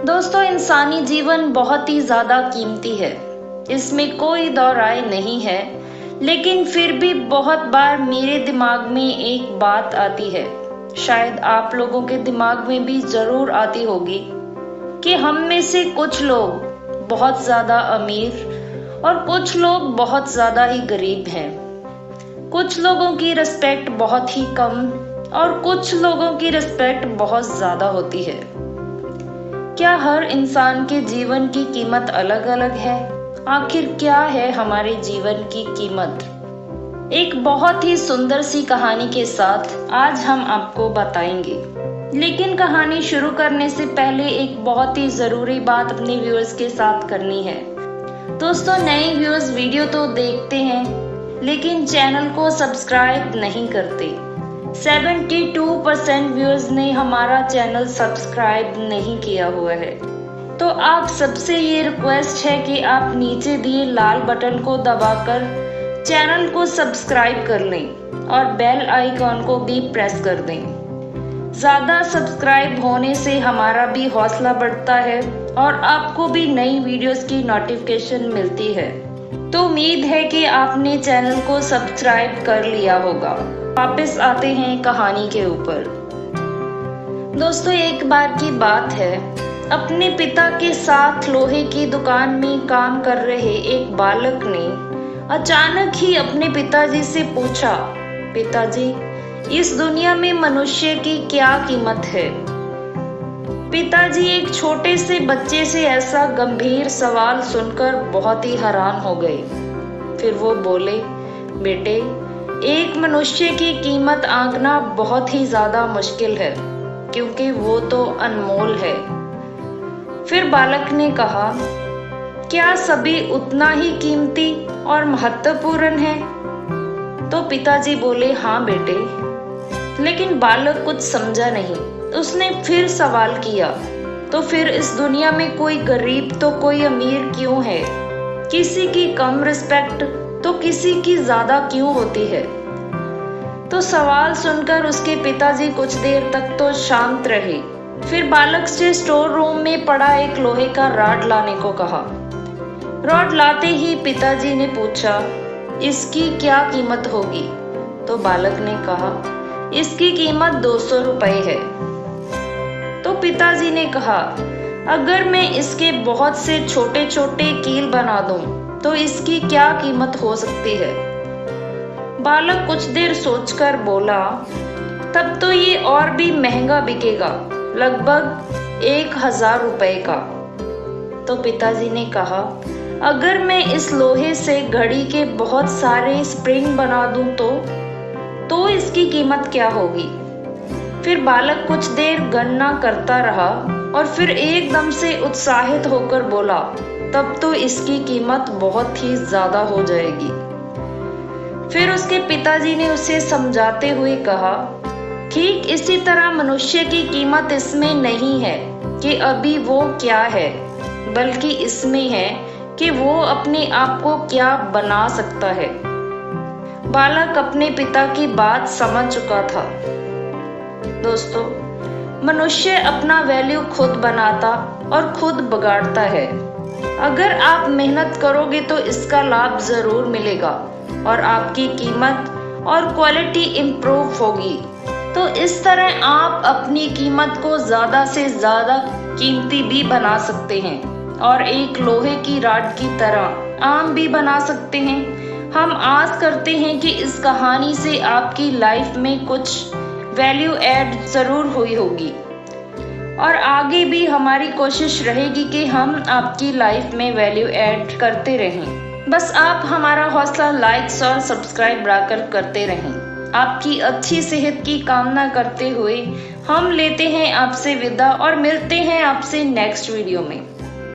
दोस्तों, इंसानी जीवन बहुत ही ज़्यादा कीमती है, इसमें कोई दो राय नहीं है। लेकिन फिर भी बहुत बार मेरे दिमाग में एक बात आती है, शायद आप लोगों के दिमाग में भी ज़रूर आती होगी, कि हम में से कुछ लोग बहुत ज़्यादा अमीर और कुछ लोग बहुत ज़्यादा ही गरीब हैं। कुछ लोगों की रिस्पेक्ट बहुत ही कम और कुछ लोगों की रिस्पेक्ट बहुत ज़्यादा होती है। क्या हर इंसान के जीवन की कीमत अलग अलग है? आखिर क्या है हमारे जीवन की कीमत? एक बहुत ही सुंदर सी कहानी के साथ आज हम आपको बताएंगे। लेकिन कहानी शुरू करने से पहले एक बहुत ही ज़रूरी बात अपने व्यूअर्स के साथ करनी है। दोस्तों, नए व्यूअर्स वीडियो तो देखते हैं लेकिन चैनल को सब्सक्राइब नहीं करते। 72% व्यूअर्स ने हमारा चैनल सब्सक्राइब नहीं किया हुआ है। तो आप सबसे ये रिक्वेस्ट है कि आप नीचे दिए लाल बटन को दबाकर चैनल को सब्सक्राइब कर लें और बेल आइकॉन को भी प्रेस कर दें। ज़्यादा सब्सक्राइब होने से हमारा भी हौसला बढ़ता है और आपको भी नई वीडियोस की नोटिफिकेशन मिलती है। तो उम्मीद है कि आपने चैनल को सब्सक्राइब कर लिया होगा। वापस आते हैं कहानी के ऊपर। दोस्तों, एक बार की बात है, अपने पिता के साथ लोहे की दुकान में काम कर रहे एक बालक ने अचानक ही अपने पिताजी से पूछा, पिताजी, इस दुनिया में मनुष्य की क्या कीमत है? पिताजी एक छोटे से बच्चे से ऐसा गंभीर सवाल सुनकर बहुत ही हैरान हो गए। फिर वो बोले, बेटे, एक मनुष्य की कीमत आंकना बहुत ही ज्यादा मुश्किल है, क्योंकि वो तो अनमोल है। फिर बालक ने कहा, क्या सभी उतना ही कीमती और महत्वपूर्ण है? तो पिताजी बोले, हाँ बेटे। लेकिन बालक कुछ समझा नहीं। उसने फिर सवाल किया, तो फिर इस दुनिया में कोई गरीब तो कोई अमीर क्यों है? किसी की कम रिस्पेक्ट तो किसी की ज्यादा क्यों होती है? तो सवाल सुनकर उसके पिताजी कुछ देर तक तो शांत रहे। फिर बालक से स्टोर रूम में पड़ा एक लोहे का रॉड लाने को कहा। रॉड लाते ही पिताजी ने पूछा, इसकी क्या कीमत होगी? तो बालक ने कहा, इसकी कीमत 200 रुपए है। तो पिताजी ने कहा, अगर मैं इसके बहुत से छोटे छोटे कील बना दूं तो इसकी क्या कीमत हो सकती है? बालक कुछ देर सोचकर बोला, तब तो ये और भी महंगा बिकेगा, लगभग 1000 रुपए का। तो पिताजी ने कहा, अगर मैं इस लोहे से घड़ी के बहुत सारे स्प्रिंग बना दूं तो इसकी कीमत क्या होगी? फिर बालक कुछ देर गणना करता रहा और फिर एकदम से उत्साहित होकर बोला, तब तो इसकी कीमत बहुत ही ज्यादा हो जाएगी। फिर उसके पिताजी ने उसे समझाते हुए कहा, ठीक इसी तरह मनुष्य की कीमत इसमें नहीं है कि अभी वो क्या है, बल्कि इसमें है कि वो अपने आप को क्या बना सकता है। बालक अपने पिता की बात समझ चुका था। दोस्तों, मनुष्य अपना वैल्यू खुद बनाता और खुद बिगाड़ता है। अगर आप मेहनत करोगे तो इसका लाभ जरूर मिलेगा और आपकी कीमत और क्वालिटी इम्प्रूव होगी। तो इस तरह आप अपनी कीमत को ज्यादा से ज्यादा कीमती भी बना सकते हैं और एक लोहे की रॉड की तरह आम भी बना सकते हैं। हम आस करते हैं कि इस कहानी से आपकी लाइफ में कुछ वैल्यू ऐड जरूर हुई होगी और आगे भी हमारी कोशिश रहेगी कि हम आपकी लाइफ में वैल्यू ऐड करते रहें। बस आप हमारा हौसला लाइक्स और सब्सक्राइब बढ़ाकर करते रहें। आपकी अच्छी सेहत की कामना करते हुए हम लेते हैं आपसे विदा और मिलते हैं आपसे नेक्स्ट वीडियो में।